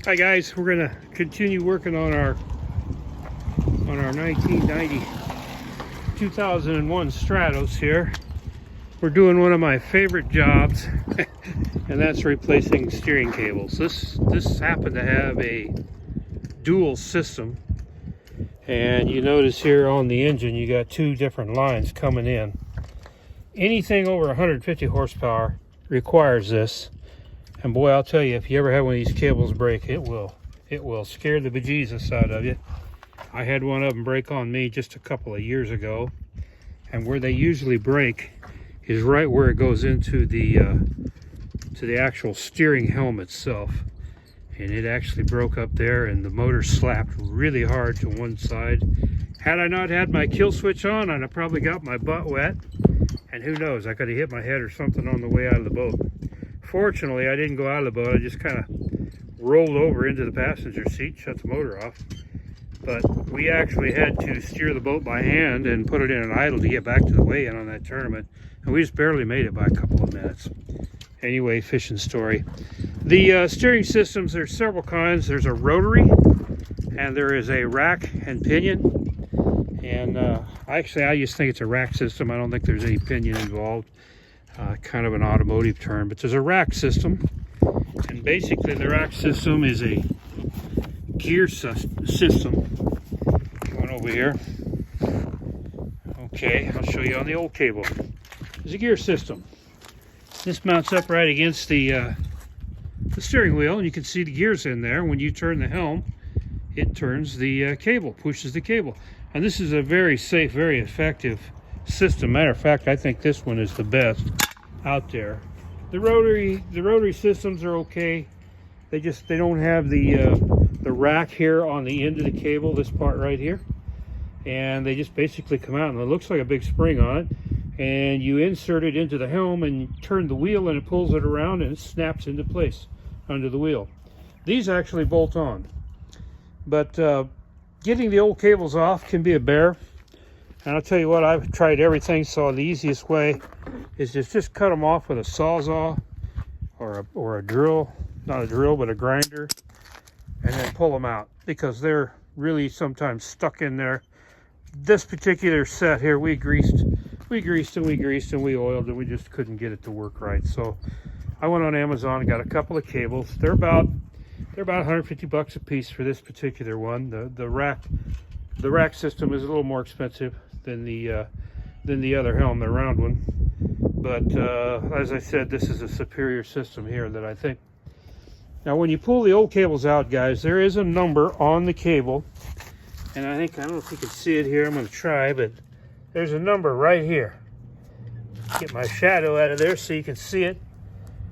Hi guys, we're gonna continue working on our 1990 2001 Stratos here. We're doing one of my favorite jobs, and that's replacing steering cables. This happened to have a dual system, and you notice here on the engine you got two different lines coming in. Anything over 150 horsepower requires this. And boy, I'll tell you, if you ever have one of these cables break, it will scare the bejesus out of you. I had one of them break on me just a couple of years ago, and where they usually break is right where it goes into the to the actual steering helm itself. And it actually broke up there, and the motor slapped really hard to one side. Had I not had my kill switch on, I'd have probably got my butt wet, and who knows, I could have hit my head or something on the way out of the boat. Fortunately, I didn't go out of the boat. I just kind of rolled over into the passenger seat, shut the motor off. But we actually had to steer the boat by hand and put it in an idle to get back to the weigh-in on that tournament. And we just barely made it by a couple of minutes. Anyway, fishing story. The steering systems, there's several kinds. There's a rotary, and there is a rack and pinion. And actually, I just think it's a rack system. I don't think there's any pinion involved. Kind of an automotive term, but there's a rack system, and basically the rack system is a gear system. Going over here. Okay, I'll show you on the old cable. There's a gear system. This mounts up right against the steering wheel, and you can see the gears in there. When you turn the helm, it turns the cable, pushes the cable. And this is a very safe, very effective system. Matter of fact, I think this one is the best out there. The rotary systems are okay. They don't have the rack here on the end of the cable, this part right here, and they just basically come out, and it looks like a big spring on it, and you insert it into the helm and you turn the wheel, and it pulls it around and it snaps into place under the wheel. These actually bolt on, but getting the old cables off can be a bear. And I'll tell you what, I've tried everything, so the easiest way is just cut them off with a Sawzall or a drill, not a drill, but a grinder, and then pull them out, because they're really sometimes stuck in there. This particular set here, we greased and we oiled, and we just couldn't get it to work right. So I went on Amazon and got a couple of cables. They're about 150 bucks a piece for this particular one. The rack system is a little more expensive than the other helm, the round one. But as I said, this is a superior system here that I think. Now, when you pull the old cables out, guys, there is a number on the cable, and I don't know if you can see it here. I'm going to try, but there's a number right here. Get my shadow out of there so you can see it.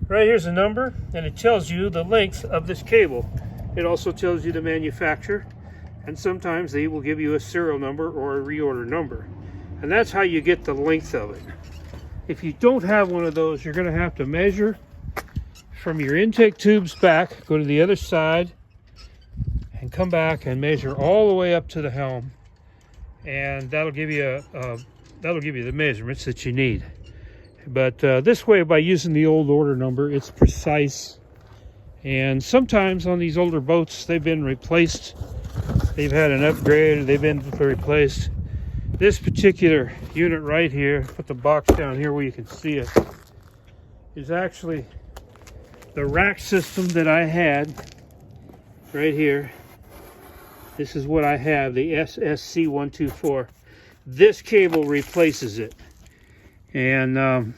Right here's a number, and it tells you the length of this cable. It also tells you the manufacturer. And sometimes they will give you a serial number or a reorder number. And that's how you get the length of it. If you don't have one of those, you're going to have to measure from your intake tubes back, go to the other side, and come back and measure all the way up to the helm. And that'll give you the measurements that you need. But this way, by using the old order number, it's precise. And sometimes on these older boats, they've been replaced. They've had an upgrade, they've been replaced. This particular unit right here, put the box down here where you can see it, is actually the rack system that I had right here. This is what I have, the SSC124. This cable replaces it. And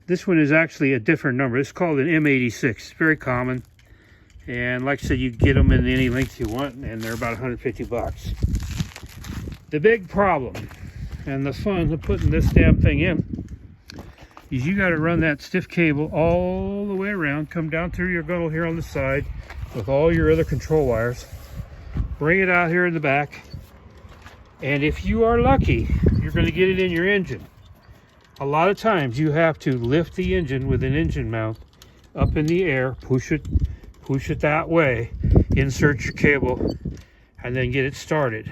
this one is actually a different number. It's called an M86. It's very common. And like I said, you can get them in any length you want, and they're about 150 bucks. The big problem, and the fun of putting this damn thing in, is you got to run that stiff cable all the way around, come down through your gunnel here on the side with all your other control wires, bring it out here in the back, and if you are lucky, you're going to get it in your engine. A lot of times you have to lift the engine with an engine mount up in the air, push it that way, insert your cable, and then get it started.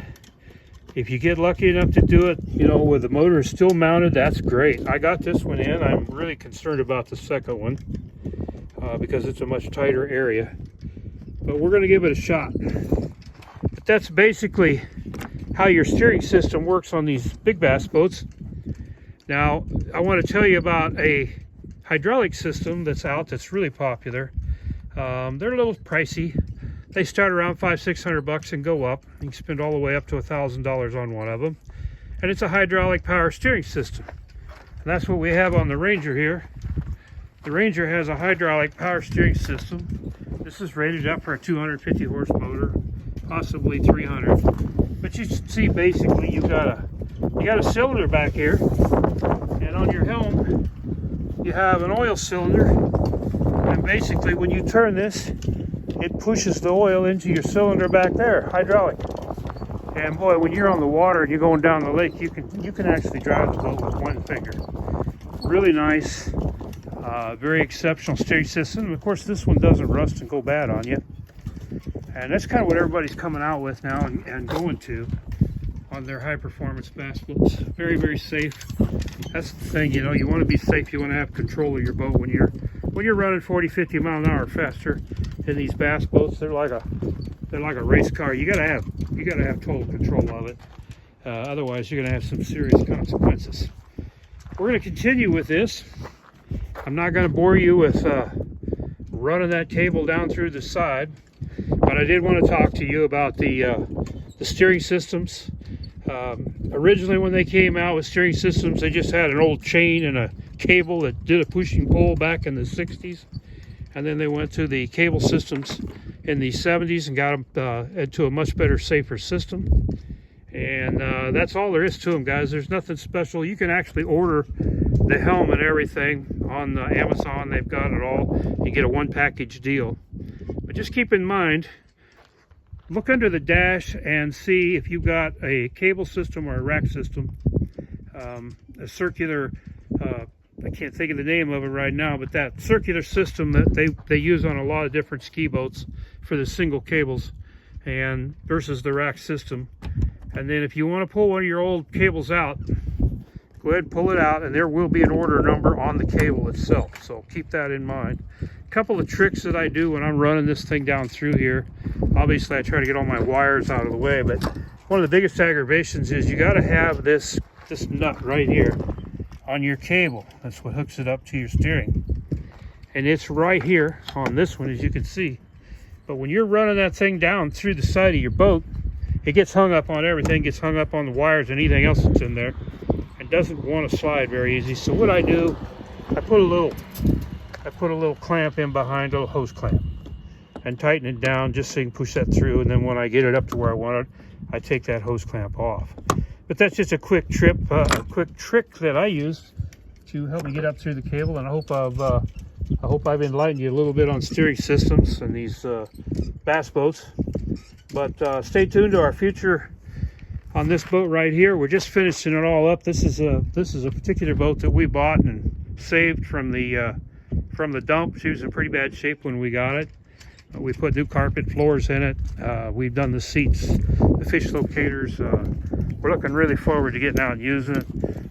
If you get lucky enough to do it, with the motor still mounted, that's great. I got this one in. I'm really concerned about the second one because it's a much tighter area. but we're going to give it a shot. But that's basically how your steering system works on these big bass boats. Now, I want to tell you about a hydraulic system that's out that's really popular. They're a little pricey. They start around $500-600 and go up. You can spend all the way up to $1,000 on one of them. And it's a hydraulic power steering system. And that's what we have on the Ranger here. The Ranger has a hydraulic power steering system. This is rated up for a 250 horse motor, possibly 300. But you see, basically, you got a cylinder back here, and on your helm, you have an oil cylinder. And basically, when you turn this, it pushes the oil into your cylinder back there, hydraulic. And boy, when you're on the water and you're going down the lake, you can actually drive the boat with one finger. Really nice, very exceptional steering system. Of course, this one doesn't rust and go bad on you. And that's kind of what everybody's coming out with now and going to on their high performance bass boats. Very, very safe. That's the thing, you know, you want to be safe. You want to have control of your boat when you're running 40-50 mile an hour faster in these bass boats. They're like a race car. You gotta have total control of it. Otherwise, you're gonna have some serious consequences. We're gonna continue with this. I'm not gonna bore you with running that cable down through the side, but I did want to talk to you about the steering systems. Originally, when they came out with steering systems, they just had an old chain and a cable that did a pushing pull back in the 60s. And then they went to the cable systems in the 70s and got them into a much better, safer system. And that's all there is to them, guys. There's nothing special. You can actually order the helm and everything on Amazon. They've got it all. You get a one-package deal. But just keep in mind, look under the dash and see if you've got a cable system or a rack system, a circular, I can't think of the name of it right now, but that circular system that they use on a lot of different ski boats for the single cables and versus the rack system. And then if you want to pull one of your old cables out, go ahead and pull it out, and there will be an order number on the cable itself. So keep that in mind. A couple of tricks that I do when I'm running this thing down through here. Obviously, I try to get all my wires out of the way, but one of the biggest aggravations is you got to have this nut right here on your cable. That's what hooks it up to your steering. And it's right here on this one, as you can see. But when you're running that thing down through the side of your boat, it gets hung up on everything, gets hung up on the wires and anything else that's in there, and doesn't want to slide very easy. So what I do, I put a little clamp in behind, a little hose clamp, and tighten it down just so you can push that through. And then when I get it up to where I want it, I take that hose clamp off. But that's just a quick trick that I use to help me get up through the cable. And I hope I've enlightened you a little bit on steering systems and these bass boats. But stay tuned to our future on this boat right here. We're just finishing it all up. This is a particular boat that we bought and saved from the dump. She was in pretty bad shape when we got it. We put new carpet floors in it. We've done the seats, the fish locators. We're looking really forward to getting out and using it.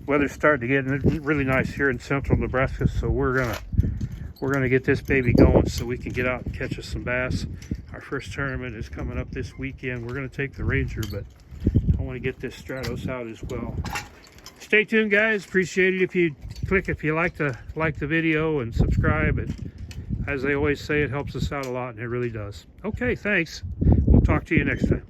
Weather's starting to get really nice here in central Nebraska, so we're gonna get this baby going so we can get out and catch us some bass. Our first tournament is coming up this weekend. We're gonna take the Ranger, but I want to get this Stratos out as well. Stay tuned, guys. Appreciate it if you like the video and subscribe. And as they always say, it helps us out a lot, and it really does. Okay, thanks. We'll talk to you next time.